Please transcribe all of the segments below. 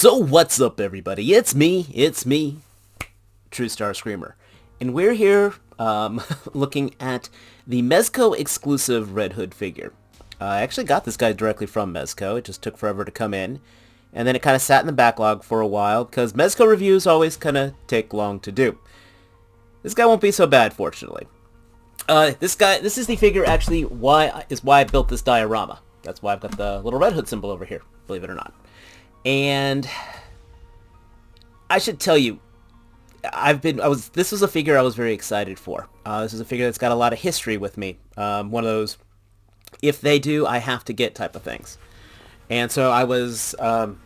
So what's up, everybody? It's me, True Star Screamer. And we're here looking at the Mezco exclusive Red Hood figure. I actually got this guy directly from Mezco. It just took forever to come in. And then it kind of sat in the backlog for a while, because Mezco reviews always kind of take long to do. This guy won't be so bad, fortunately. This is the figure, actually, why I built this diorama. That's why I've got the little Red Hood symbol over here, believe it or not. And I should tell you, this was a figure I was very excited for. This is a figure that's got a lot of history with me. One of those, if they do, I have to get type of things. And so I was, I'm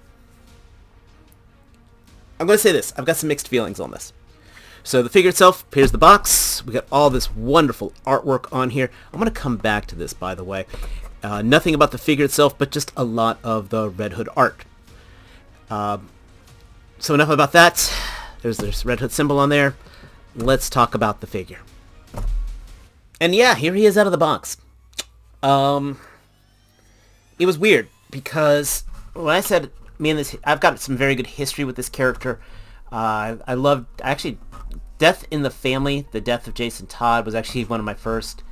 going to say this, I've got some mixed feelings on this. So the figure itself, here's the box. We got all this wonderful artwork on here. I'm going to come back to this, by the way. Nothing about the figure itself, but just a lot of the Red Hood art. So enough about that. There's this Red Hood symbol on there. Let's talk about the figure. And yeah, here he is out of the box. It was weird because when I said I've got some very good history with this character. Actually, Death in the Family, the death of Jason Todd, was actually one of my first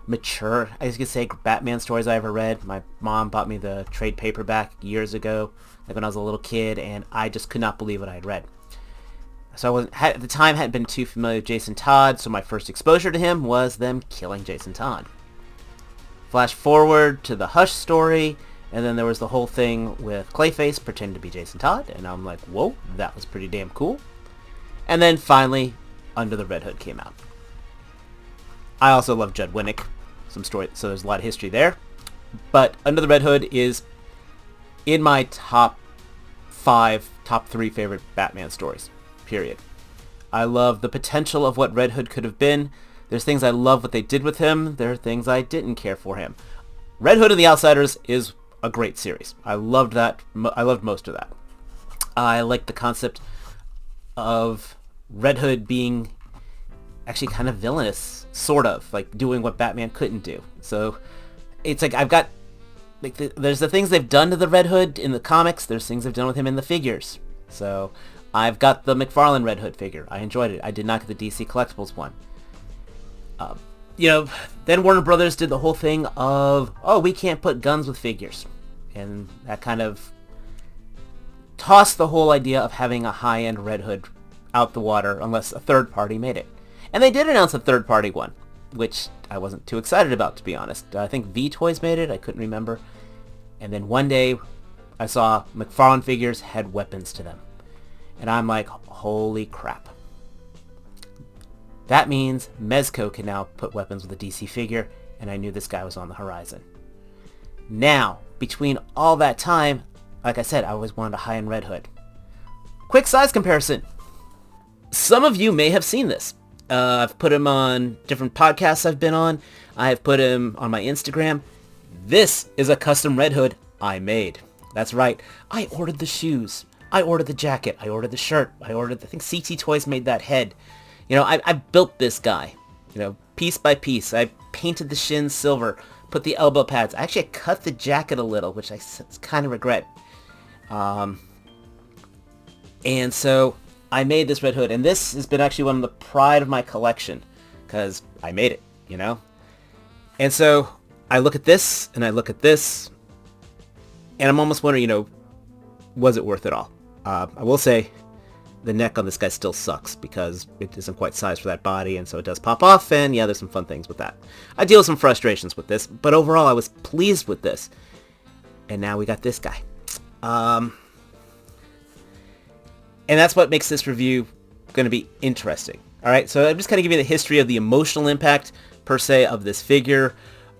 mature, I guess you could say, Batman stories I ever read. My mom bought me the trade paperback years ago, like when I was a little kid, and I just could not believe what I had read. So at the time, hadn't been too familiar with Jason Todd, so my first exposure to him was them killing Jason Todd. Flash forward to the Hush story, and then there was the whole thing with Clayface pretending to be Jason Todd, and I'm like, whoa, that was pretty damn cool. And then finally, Under the Red Hood came out. I also love Judd Winnick, so there's a lot of history there. But Under the Red Hood is in my top 3 favorite Batman stories, period. I love the potential of what Red Hood could have been. There's things I love what they did with him. There are things I didn't care for him. Red Hood and the Outsiders is a great series. I loved that. I loved most of that. I like the concept of Red Hood being actually kind of villainous, sort of, like doing what Batman couldn't do. So it's like I've got, like, there's the things they've done to the Red Hood in the comics. There's things they've done with him in the figures. So I've got the McFarlane Red Hood figure. I enjoyed it. I did not get the DC Collectibles one. Then Warner Brothers did the whole thing of, oh, we can't put guns with figures. And that kind of tossed the whole idea of having a high-end Red Hood out the water unless a third party made it. And they did announce a third party one, which I wasn't too excited about, to be honest. I think V-Toys made it. I couldn't remember. And then one day I saw McFarlane figures had weapons to them. And I'm like, holy crap. That means Mezco can now put weapons with a DC figure, and I knew this guy was on the horizon. Now, between all that time, like I said, I always wanted a high-end Red Hood. Quick size comparison. Some of you may have seen this. I've put him on different podcasts I've been on. I've put him on my Instagram. This is a custom Red Hood I made. That's right. I ordered the shoes. I ordered the jacket. I ordered the shirt. I think CT Toys made that head. I built this guy, piece by piece. I painted the shins silver, put the elbow pads. I actually cut the jacket a little, which I kind of regret. And so I made this Red Hood, and this has been actually one of the pride of my collection, because I made it, And so I look at this, and I look at this, and I'm almost wondering, was it worth it all? I will say the neck on this guy still sucks, because it isn't quite sized for that body, and so it does pop off, and yeah, there's some fun things with that. I deal with some frustrations with this, but overall I was pleased with this. And now we got this guy. And that's what makes this review going to be interesting. Alright, so I'm just kind of giving you the history of the emotional impact, per se, of this figure,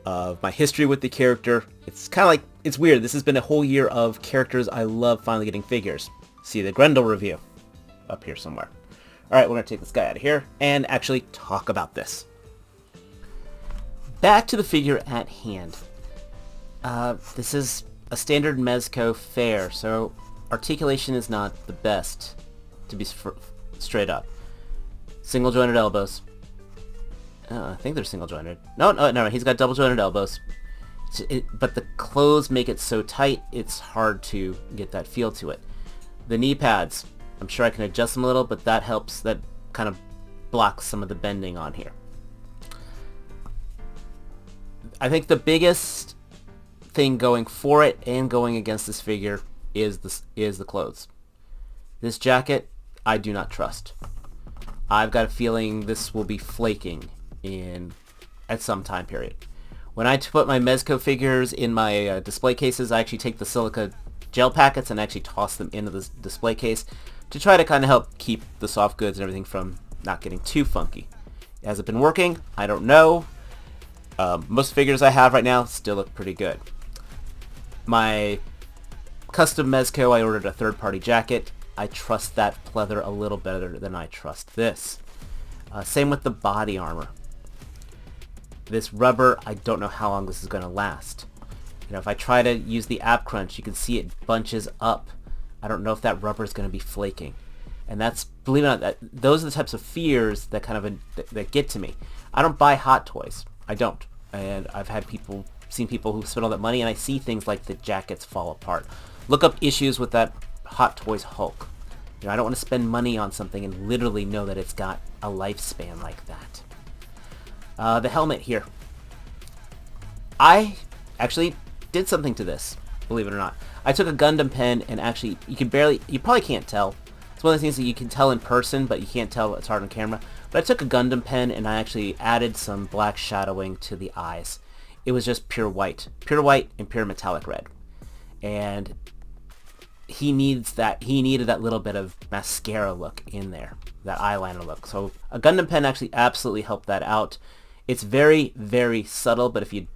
of my history with the character. It's kind of like, it's weird. This has been a whole year of characters I love finally getting figures. See the Grendel review up here somewhere. Alright, we're going to take this guy out of here and actually talk about this. Back to the figure at hand. This is a standard Mezco fare, so articulation is not the best, to be straight up. Single jointed elbows. I think they're single jointed. No, he's got double jointed elbows. But the clothes make it so tight, it's hard to get that feel to it. The knee pads, I'm sure I can adjust them a little, but that helps, that kind of blocks some of the bending on here. I think the biggest thing going for it and going against this figure is the clothes. This jacket, I do not trust. I've got a feeling this will be flaking at some time period. When I put my Mezco figures in my display cases, I actually take the silica gel packets and actually toss them into the display case to try to kind of help keep the soft goods and everything from not getting too funky. Has it been working? I don't know. Most figures I have right now still look pretty good. My custom Mezco, I ordered a third-party jacket. I trust that pleather a little better than I trust this. Same with the body armor. This rubber, I don't know how long this is going to last. You know, if I try to use the ab crunch, you can see it bunches up. I don't know if that rubber is going to be flaking. And that's, believe it or not, those are the types of fears that kind of that get to me. I don't buy hot toys. I don't. And I've had seen people who spend all that money, and I see things like the jackets fall apart. Look up issues with that Hot Toys Hulk. You know, I don't want to spend money on something and literally know that it's got a lifespan like that. The helmet here. I actually did something to this, believe it or not. I took a Gundam pen and actually, you probably can't tell. It's one of the things that you can tell in person, but you can't tell it's hard on camera. But I took a Gundam pen and I actually added some black shadowing to the eyes. It was just pure white and pure metallic red. And he needed that little bit of mascara look in there, that eyeliner look. So a Gundam pen actually absolutely helped that out. It's very, very subtle, but if you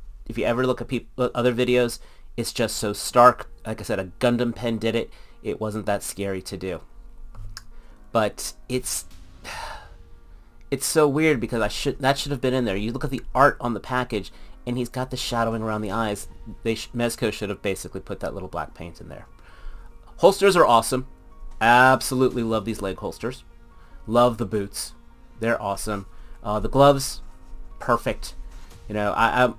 ever look at other videos, it's just so stark. Like I said, a Gundam pen did it. It wasn't that scary to do. But it's so weird because that should have been in there. You look at the art on the package, and he's got the shadowing around the eyes. Mezco should have basically put that little black paint in there. Holsters are awesome. Absolutely love these leg holsters. Love the boots. They're awesome. The gloves, perfect. You know,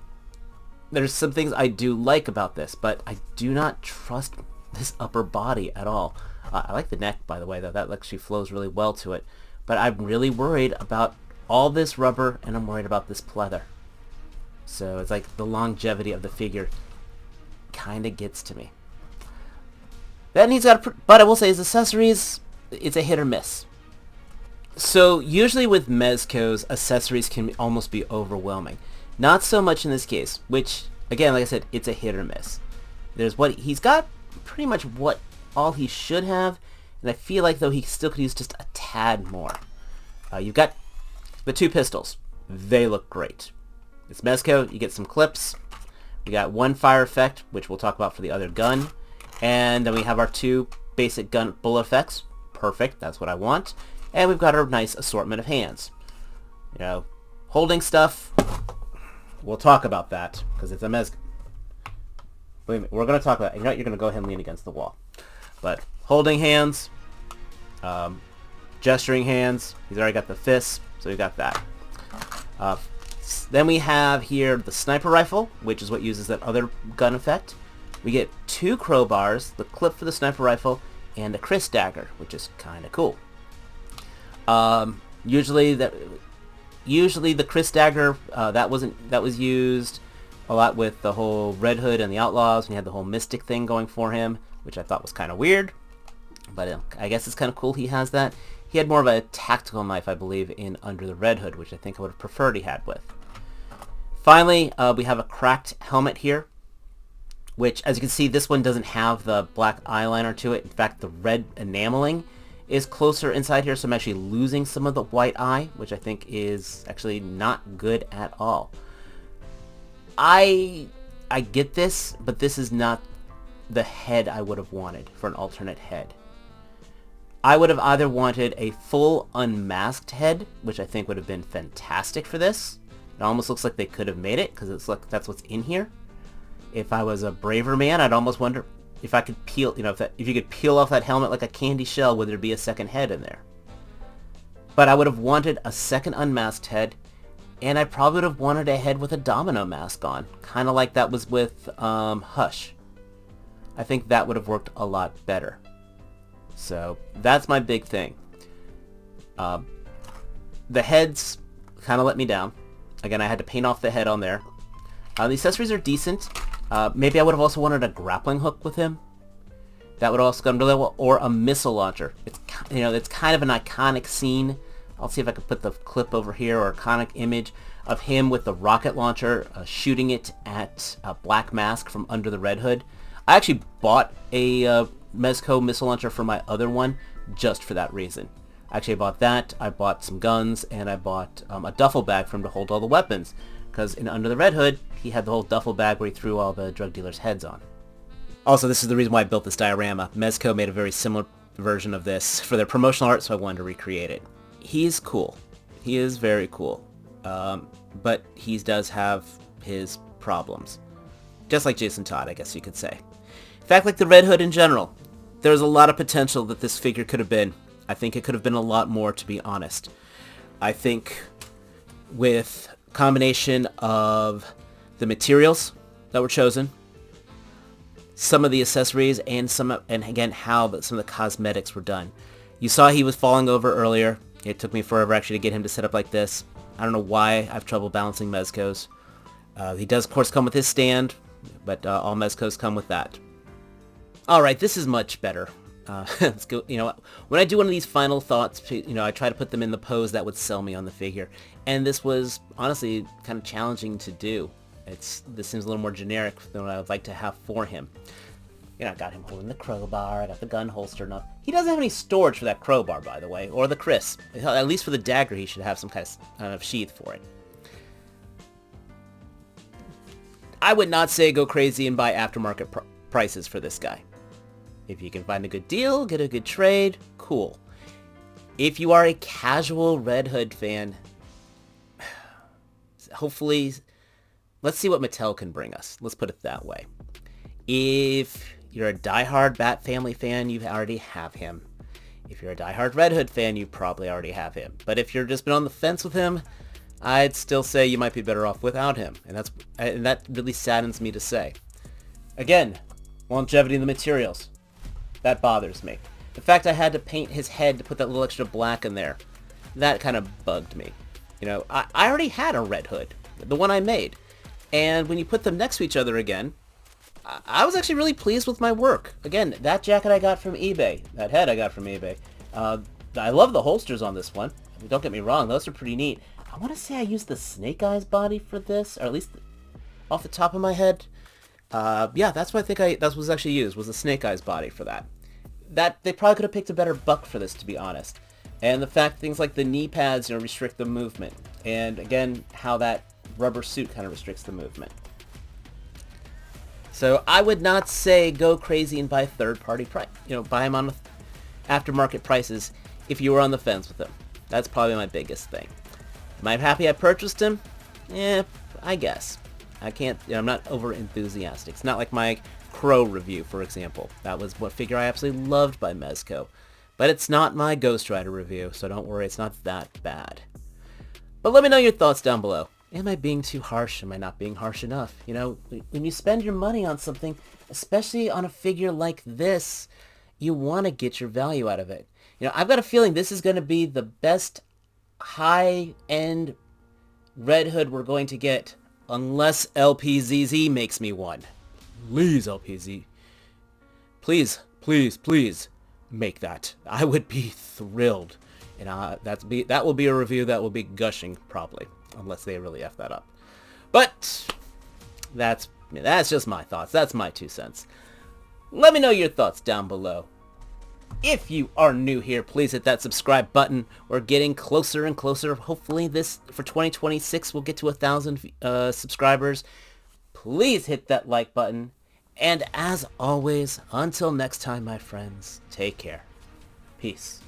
there's some things I do like about this, but I do not trust this upper body at all. I like the neck, by the way, though. That actually flows really well to it. But I'm really worried about all this rubber, and I'm worried about this pleather. So it's like the longevity of the figure kind of gets to me. Then he's got, but I will say his accessories, it's a hit or miss. So usually with Mezco's, accessories can almost be overwhelming. Not so much in this case, which, again, like I said, it's a hit or miss. There's what he's got, pretty much all he should have, and I feel like, though, he still could use just a tad more. You've got the two pistols. They look great. It's Mezco, you get some clips. We got one fire effect, which we'll talk about for the other gun. And then we have our two basic gun bullet effects. Perfect, that's what I want. And we've got our nice assortment of hands. You know, holding stuff, we'll talk about that, because it's a Mezco. Wait a minute, we're going to talk about it. You know what, you're going to go ahead and lean against the wall. But holding hands, gesturing hands, he's already got the fists, so we got that. Then we have here the sniper rifle, which is what uses that other gun effect. We get two crowbars, the clip for the sniper rifle, and a Chris dagger, which is kind of cool. Usually the Chris dagger, that was used a lot with the whole Red Hood and the Outlaws, and he had the whole mystic thing going for him, which I thought was kind of weird. But I guess it's kind of cool he has that. He had more of a tactical knife, I believe, in Under the Red Hood, which I think I would have preferred he had with. Finally, we have a cracked helmet here, which, as you can see, this one doesn't have the black eyeliner to it. In fact, the red enameling is closer inside here, so I'm actually losing some of the white eye, which I think is actually not good at all. I get this, but this is not the head I would have wanted for an alternate head. I would have either wanted a full unmasked head, which I think would have been fantastic for this. It almost looks like they could have made it, because it's like that's what's in here. If I was a braver man, I'd almost wonder if I could peel, you know, if you could peel off that helmet like a candy shell, would there be a second head in there? But I would have wanted a second unmasked head, and I probably would have wanted a head with a domino mask on, kind of like that was with Hush. I think that would have worked a lot better. So that's my big thing. The heads kind of let me down. Again, I had to paint off the head on there. The accessories are decent. Maybe I would have also wanted a grappling hook with him. That would also come to level, or a missile launcher. It's kind of an iconic scene. I'll see if I can put the clip over here, or iconic image of him with the rocket launcher shooting it at Black Mask from under the Red Hood. I actually bought a Mezco missile launcher for my other one just for that reason. Actually, I bought that, I bought some guns, and I bought a duffel bag for him to hold all the weapons. Because in Under the Red Hood, he had the whole duffel bag where he threw all the drug dealers' heads on. Also, this is the reason why I built this diorama. Mezco made a very similar version of this for their promotional art, so I wanted to recreate it. He's cool. He is very cool. But he does have his problems. Just like Jason Todd, I guess you could say. In fact, like the Red Hood in general, there's a lot of potential that this figure could have been. I think it could have been a lot more, to be honest. I think with combination of the materials that were chosen, some of the accessories, and again how some of the cosmetics were done. You saw he was falling over earlier. It took me forever actually to get him to set up like this. I don't know why I have trouble balancing Mezcos. He does of course come with his stand, but all Mezcos come with that. Alright, this is much better. Let's go. When I do one of these final thoughts, I try to put them in the pose that would sell me on the figure. And this was honestly kind of challenging to do. This seems a little more generic than what I would like to have for him. I got him holding the crowbar, I got the gun holster and all. He doesn't have any storage for that crowbar, by the way, or the kris. At least for the dagger, he should have some kind of sheath for it. I would not say go crazy and buy aftermarket prices for this guy. If you can find a good deal, get a good trade, cool. If you are a casual Red Hood fan, hopefully, let's see what Mattel can bring us. Let's put it that way. If you're a diehard Bat Family fan, you already have him. If you're a diehard Red Hood fan, you probably already have him. But if you've just been on the fence with him, I'd still say you might be better off without him. And that really saddens me to say. Again, longevity of the materials. That bothers me. The fact I had to paint his head to put that little extra black in there, that kind of bugged me. I already had a Red Hood, the one I made. And when you put them next to each other again, I was actually really pleased with my work. Again, that jacket I got from eBay. That head I got from eBay. I love the holsters on this one. Don't get me wrong, those are pretty neat. I want to say I used the Snake Eyes body for this, or at least off the top of my head. Yeah, that's what I think that was actually used, was the Snake Eyes body for that. They probably could have picked a better buck for this, to be honest. And the fact things like the knee pads, restrict the movement. And again, how that rubber suit kind of restricts the movement. So I would not say go crazy and buy third-party price. Buy them on aftermarket prices if you were on the fence with them. That's probably my biggest thing. Am I happy I purchased him? I guess. I can't, I'm not over enthusiastic. It's not like my Crow review, for example. That was what figure I absolutely loved by Mezco. But it's not my Ghost Rider review, so don't worry, it's not that bad. But let me know your thoughts down below. Am I being too harsh? Am I not being harsh enough? When you spend your money on something, especially on a figure like this, you want to get your value out of it. I've got a feeling this is going to be the best high-end Red Hood we're going to get, unless LPZZ makes me one. Please, LPZ. Please, please, please make that. I would be thrilled. And that will be a review that will be gushing, probably. Unless they really F that up. But that's just my thoughts. That's my 2 cents. Let me know your thoughts down below. If you are new here, please hit that subscribe button. We're getting closer and closer. Hopefully for 2026 we'll get to 1,000 subscribers. Please hit that like button. And as always, until next time, my friends, take care. Peace.